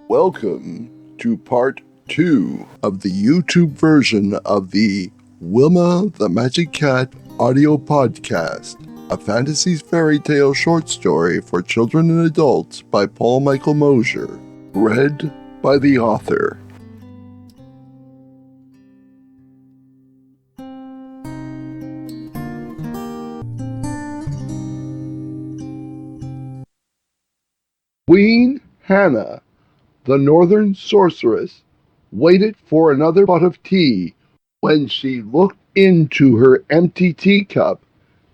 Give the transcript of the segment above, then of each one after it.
Welcome to part 2 of the YouTube version of the Wilma the Magic Cat audio podcast, a fantasy fairy tale short story for children and adults by Paul Michael Mosier, read by the author. Queen Hannah, the northern sorceress, waited for another pot of tea. When she looked into her empty teacup,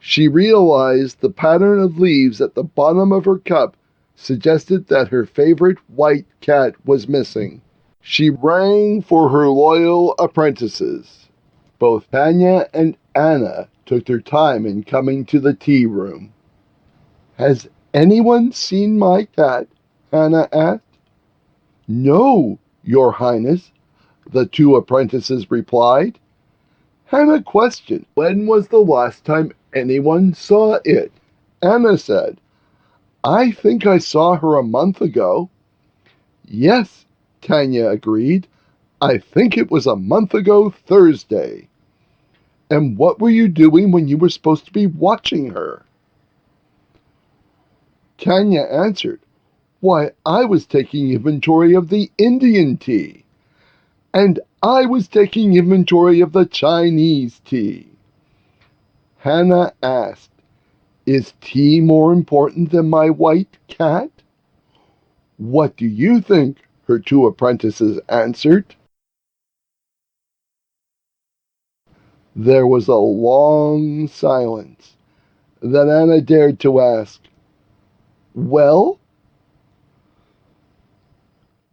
she realized the pattern of leaves at the bottom of her cup suggested that her favorite white cat was missing. She rang for her loyal apprentices. Both Tanya and Anna took their time in coming to the tea room. "Has anyone seen my cat?" Hannah asked. "No, Your Highness," the two apprentices replied. Hannah questioned, "When was the last time anyone saw it?" Anna said, "I think I saw her a month ago." "Yes," Tanya agreed. "I think it was a month ago Thursday." "And what were you doing when you were supposed to be watching her?" Tanya answered, "Why, I was taking inventory of the Indian tea. And I was taking inventory of the Chinese tea." Hannah asked, "Is tea more important than my white cat?" "What do you think?" her two apprentices answered. There was a long silence. Then Anna dared to ask, "Well?"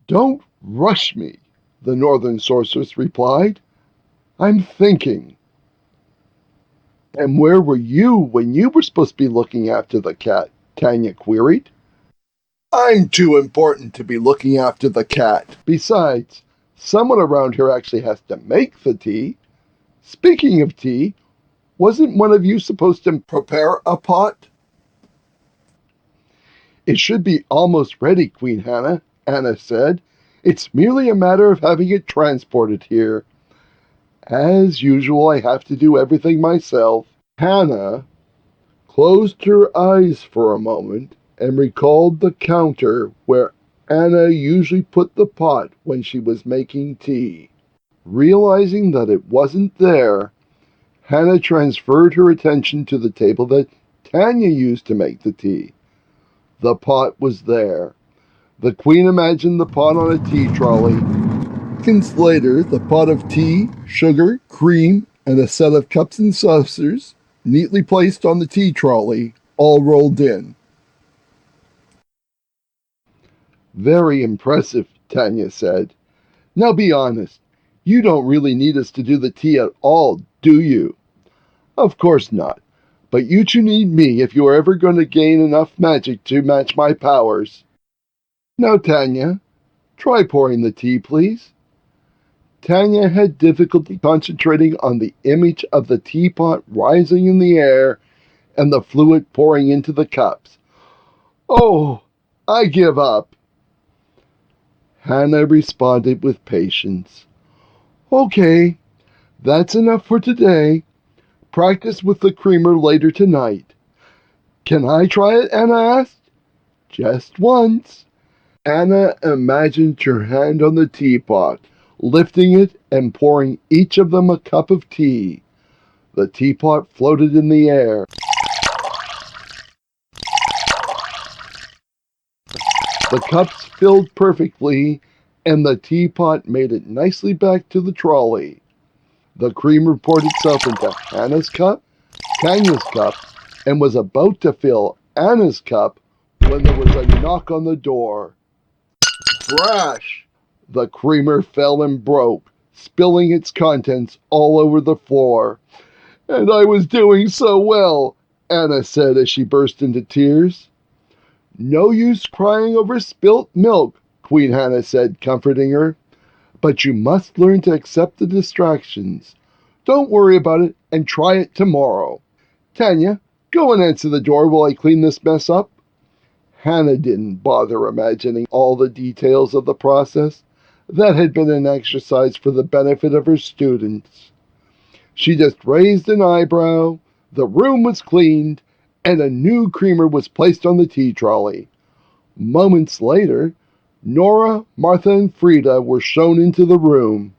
"Don't rush me," the northern sorceress replied. "I'm thinking." "And where were you when you were supposed to be looking after the cat?" Tanya queried. "I'm too important to be looking after the cat. Besides, someone around here actually has to make the tea. Speaking of tea, wasn't one of you supposed to prepare a pot?" "It should be almost ready, Queen Hannah," Anna said. "It's merely a matter of having it transported here. As usual, I have to do everything myself." Hannah closed her eyes for a moment and recalled the counter where Anna usually put the pot when she was making tea. Realizing that it wasn't there, Hannah transferred her attention to the table that Tanya used to make the tea. The pot was there. The queen imagined the pot on a tea trolley. Seconds later, the pot of tea, sugar, cream, and a set of cups and saucers, neatly placed on the tea trolley, all rolled in. "Very impressive," Tanya said. "Now be honest. You don't really need us to do the tea at all, do you?" "Of course not. But you two need me if you are ever going to gain enough magic to match my powers. Now, Tanya, try pouring the tea, please." Tanya had difficulty concentrating on the image of the teapot rising in the air and the fluid pouring into the cups. "Oh, I give up." Hannah responded with patience. "Okay, that's enough for today. Practice with the creamer later tonight." "Can I try it?" Anna asked. "Just once." Anna imagined her hand on the teapot, lifting it and pouring each of them a cup of tea. The teapot floated in the air. The cups filled perfectly, and the teapot made it nicely back to the trolley. The creamer poured itself into Hannah's cup, Tanya's cup, and was about to fill Anna's cup when there was a knock on the door. Crash! The creamer fell and broke, spilling its contents all over the floor. "And I was doing so well," Anna said as she burst into tears. "No use crying over spilt milk," Queen Hannah said, comforting her. "But you must learn to accept the distractions. Don't worry about it and try it tomorrow. Tanya, go and answer the door while I clean this mess up." Hannah didn't bother imagining all the details of the process. That had been an exercise for the benefit of her students. She just raised an eyebrow, the room was cleaned, and a new creamer was placed on the tea trolley. Moments later, Nora, Martha, and Frida were shown into the room.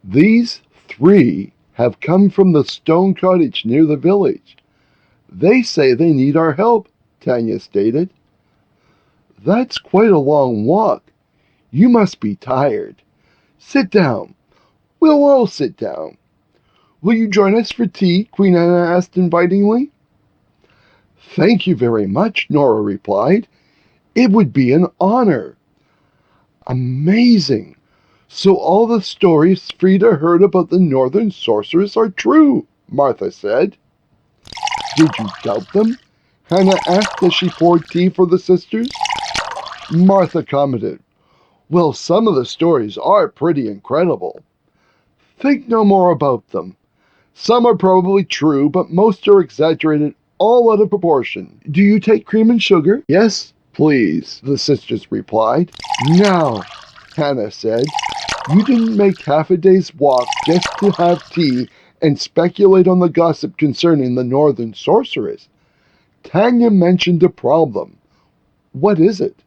These three have come from the stone cottage near the village. They say they need our help, Tanya stated. That's quite a long walk. You must be tired. Sit down. We'll all sit down. Will you join us for tea? Queen Anna asked invitingly. Thank you very much, Nora replied. It would be an honor. Amazing. So all the stories Frida heard about the Northern Sorceress are true, Martha said. Did you doubt them? Hannah asked as she poured tea for the sisters. Martha commented, well, some of the stories are pretty incredible. Think no more about them. Some are probably true, but most are exaggerated, all out of proportion. Do you take cream and sugar? Yes, please, the sisters replied. Now, Hannah said, you didn't make half a day's walk just to have tea and speculate on the gossip concerning the Northern Sorceress. Tanya mentioned a problem. What is it?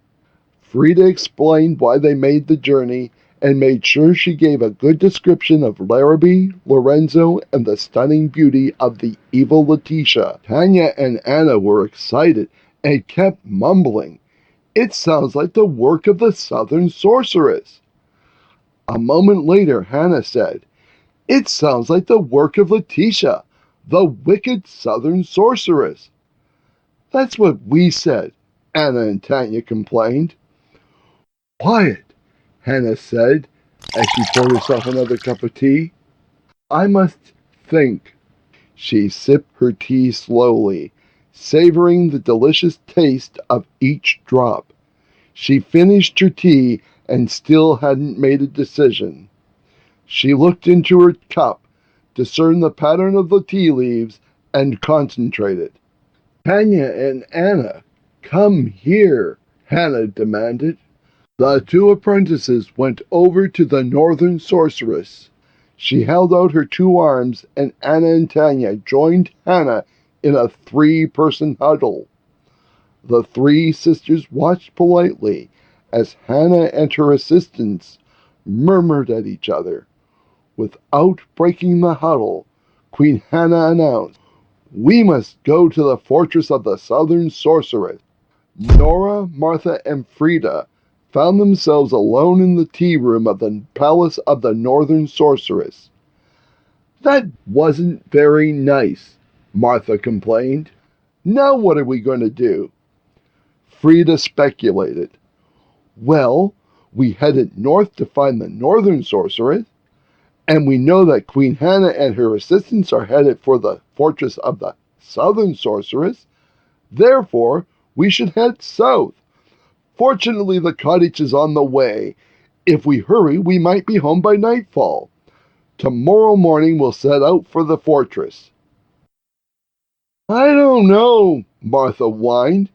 Frida explained why they made the journey and made sure she gave a good description of Larrabee, Lorenzo, and the stunning beauty of the evil Letitia. Tanya and Anna were excited and kept mumbling, it sounds like the work of the Southern Sorceress. A moment later, Hannah said, it sounds like the work of Letitia, the wicked Southern Sorceress. That's what we said, Anna and Tanya complained. Quiet, Hannah said, as she poured herself another cup of tea. I must think. She sipped her tea slowly, savoring the delicious taste of each drop. She finished her tea and still hadn't made a decision. She looked into her cup, discerned the pattern of the tea leaves, and concentrated. Tanya and Anna, come here, Hannah demanded. The two apprentices went over to the Northern Sorceress. She held out her two arms, and Anna and Tanya joined Hannah in a three-person huddle. The three sisters watched politely as Hannah and her assistants murmured at each other. Without breaking the huddle, Queen Hannah announced, we must go to the fortress of the Southern Sorceress. Nora, Martha, and Frida found themselves alone in the tea room of the palace of the Northern Sorceress. That wasn't very nice, Martha complained. Now what are we going to do? Frida speculated. Well, we headed north to find the Northern Sorceress, and we know that Queen Hannah and her assistants are headed for the fortress of the Southern Sorceress. Therefore, we should head south. Fortunately, the cottage is on the way. If we hurry, we might be home by nightfall. Tomorrow morning we'll set out for the fortress. I don't know, Martha whined.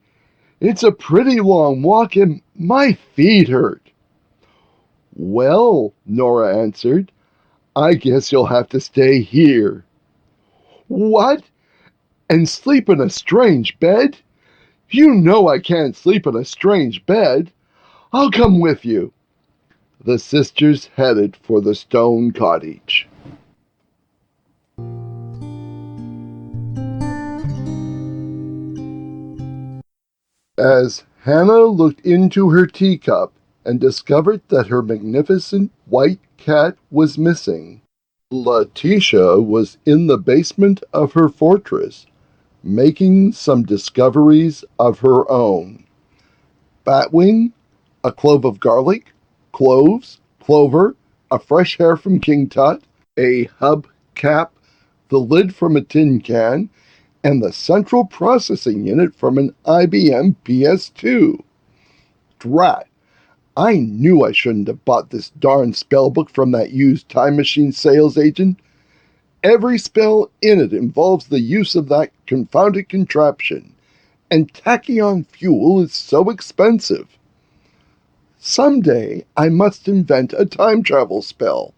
It's a pretty long walk and my feet hurt. Well, Nora answered, I guess you'll have to stay here. What? And sleep in a strange bed? You know I can't sleep in a strange bed. I'll come with you. The sisters headed for the stone cottage. As Hannah looked into her teacup and discovered that her magnificent white cat was missing, Letitia was in the basement of her fortress, making some discoveries of her own. Batwing, a clove of garlic, cloves, clover, a fresh hair from King Tut, a hub cap, the lid from a tin can, and the central processing unit from an IBM PS2. Drat! I knew I shouldn't have bought this darn spellbook from that used time machine sales agent. Every spell in it involves the use of that confounded contraption, and tachyon fuel is so expensive. Someday I must invent a time travel spell."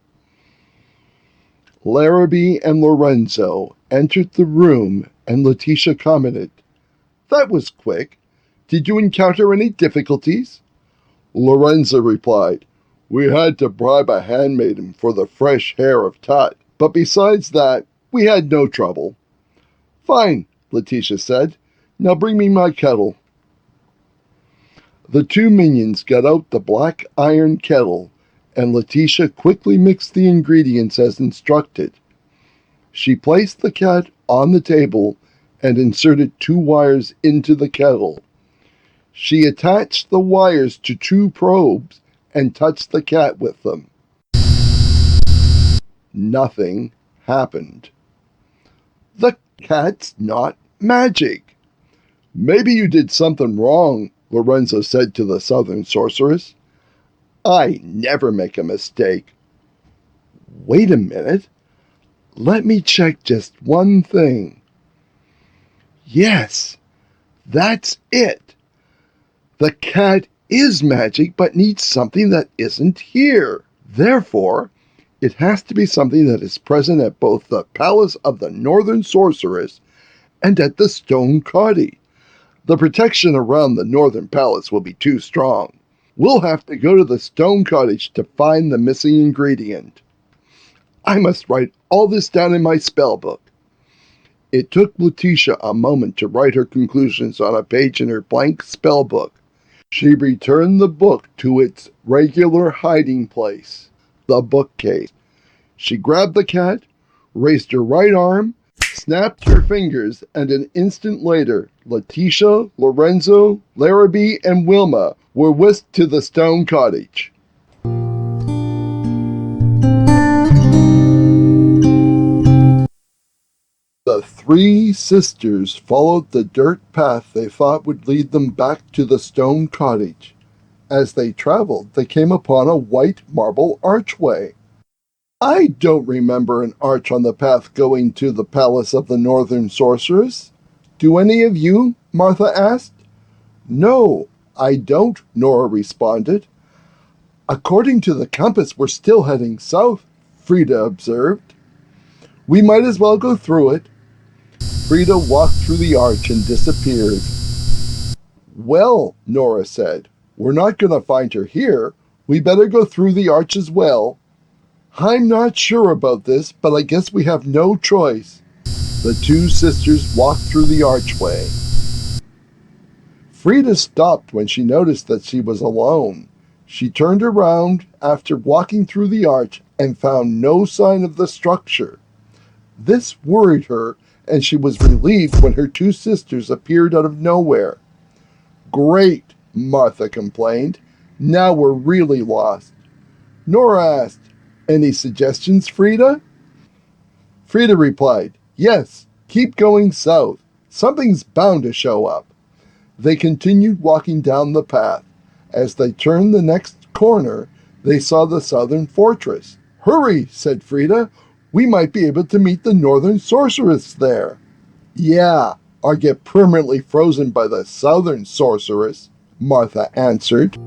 Larrabee and Lorenzo entered the room, and Letitia commented, "That was quick. Did you encounter any difficulties?" Lorenzo replied, "We had to bribe a handmaiden for the fresh hair of Tut, but besides that, we had no trouble." "Fine," Letitia said. "Now bring me my kettle." The two minions got out the black iron kettle, and Letitia quickly mixed the ingredients as instructed. She placed the cat on the table and inserted 2 wires into the kettle. She attached the wires to 2 probes and touched the cat with them. Nothing happened. "The cat's not magic." "Maybe you did something wrong," Lorenzo said to the Southern Sorceress. "I never make a mistake." "Wait a minute. Let me check just one thing." Yes, that's it. The cat is magic, but needs something that isn't here. Therefore, it has to be something that is present at both the palace of the Northern Sorceress and at the Stone Cottage. The protection around the Northern Palace will be too strong. We'll have to go to the Stone Cottage to find the missing ingredient. I must write all this down in my spell book. It took Letitia a moment to write her conclusions on a page in her blank spell book. She returned the book to its regular hiding place, the bookcase. She grabbed the cat, raised her right arm, snapped her fingers, and an instant later, Letitia, Lorenzo, Larrabee, and Wilma were whisked to the Stone Cottage. The 3 sisters followed the dirt path they thought would lead them back to the Stone Cottage. As they traveled, they came upon a white marble archway. "I don't remember an arch on the path going to the palace of the Northern Sorceress. Do any of you?" Martha asked. "No, I don't," Nora responded. "According to the compass, we're still heading south," Frida observed. "We might as well go through it." Frida walked through the arch and disappeared. "Well," Nora said, "we're not going to find her here. We better go through the arch as well." "I'm not sure about this, but I guess we have no choice." The 2 sisters walked through the archway. Frida stopped when she noticed that she was alone. She turned around after walking through the arch and found no sign of the structure. This worried her, and she was relieved when her 2 sisters appeared out of nowhere. "Great," Martha complained. "Now we're really lost." Nora asked, "Any suggestions, Frida?" Frida replied, "Yes, keep going south. Something's bound to show up." They continued walking down the path. As they turned the next corner, they saw the southern fortress. "Hurry," said Frida. "We might be able to meet the Northern Sorceress there." "Yeah, or get permanently frozen by the Southern Sorceress," Martha answered.